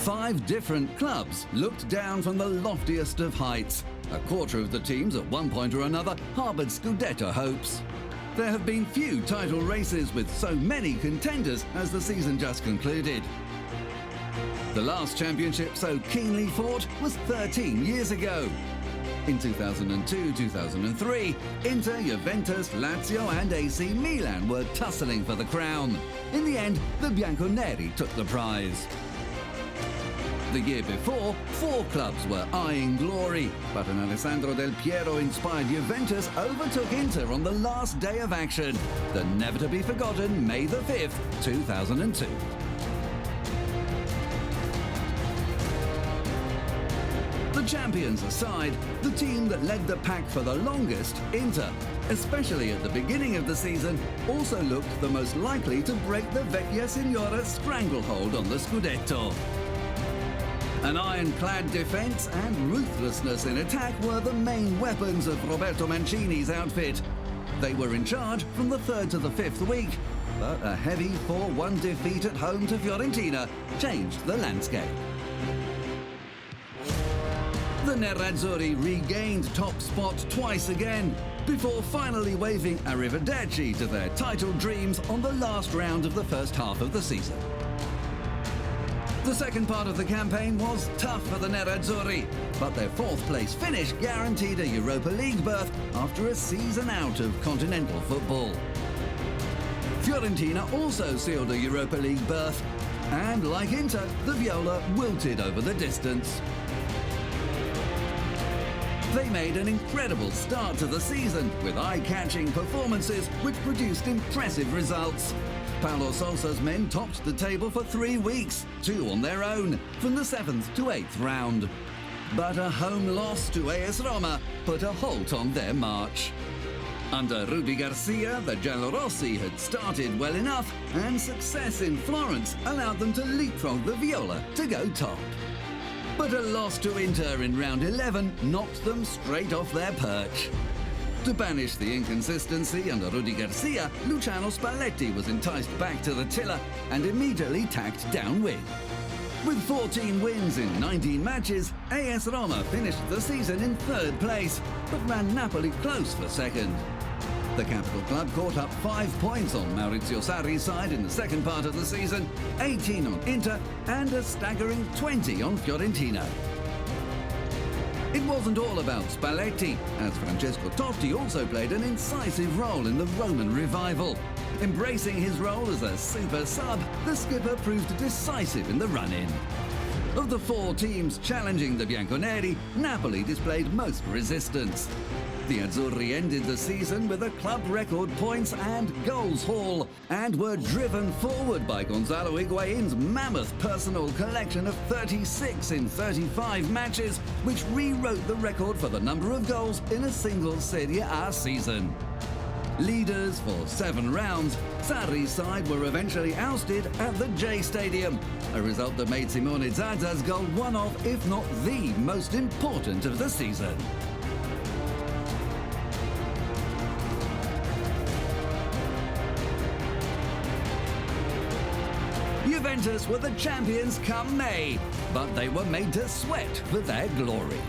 5 different clubs looked down from the loftiest of heights. A quarter of the teams at one point or another harboured Scudetto hopes. There have been few title races with so many contenders as the season just concluded. The last championship so keenly fought was 13 years ago. In 2002-2003, Inter, Juventus, Lazio and AC Milan were tussling for the crown. In the end, the Bianconeri took the prize. The year before, 4 clubs were eyeing glory, but an Alessandro Del Piero-inspired Juventus overtook Inter on the last day of action, the never-to-be-forgotten May the 5th, 2002. The champions aside, the team that led the pack for the longest, Inter, especially at the beginning of the season, also looked the most likely to break the Vecchia Signora stranglehold on the Scudetto. An ironclad defence and ruthlessness in attack were the main weapons of Roberto Mancini's outfit. They were in charge from the 3rd to the 5th week, but a heavy 4-1 defeat at home to Fiorentina changed the landscape. The Nerazzurri regained top spot twice again, before finally waving arrivederci to their title dreams on the last round of the first half of the season. The second part of the campaign was tough for the Nerazzurri, but their 4th place finish guaranteed a Europa League berth after a season out of continental football. Fiorentina also sealed a Europa League berth, and like Inter, the Viola wilted over the distance. They made an incredible start to the season with eye-catching performances which produced impressive results. Paulo Sousa's men topped the table for 3 weeks, 2 on their own, from the 7th to 8th round. But a home loss to AS Roma put a halt on their march. Under Rudi Garcia, the Giallorossi had started well enough, and success in Florence allowed them to leapfrog the Viola to go top. But a loss to Inter in round 11 knocked them straight off their perch. To banish the inconsistency under Rudi Garcia, Luciano Spalletti was enticed back to the tiller and immediately tacked downwind. With 14 wins in 19 matches, AS Roma finished the season in 3rd place, but ran Napoli close for 2nd. The capital club caught up 5 points on Maurizio Sarri's side in the second part of the season, 18 on Inter, and a staggering 20 on Fiorentina. It wasn't all about Spalletti, as Francesco Totti also played an incisive role in the Roman revival. Embracing his role as a super sub, the skipper proved decisive in the run-in. Of the 4 teams challenging the Bianconeri, Napoli displayed most resistance. The Azzurri ended the season with a club record points and goals haul, and were driven forward by Gonzalo Higuain's mammoth personal collection of 36 in 35 matches, which rewrote the record for the number of goals in a single Serie A season. Leaders for 7 rounds, Sarri's side were eventually ousted at the J Stadium, a result that made Simone Zaza's goal one of, if not the most important of the season. Juventus were the champions come May, but they were made to sweat for their glory.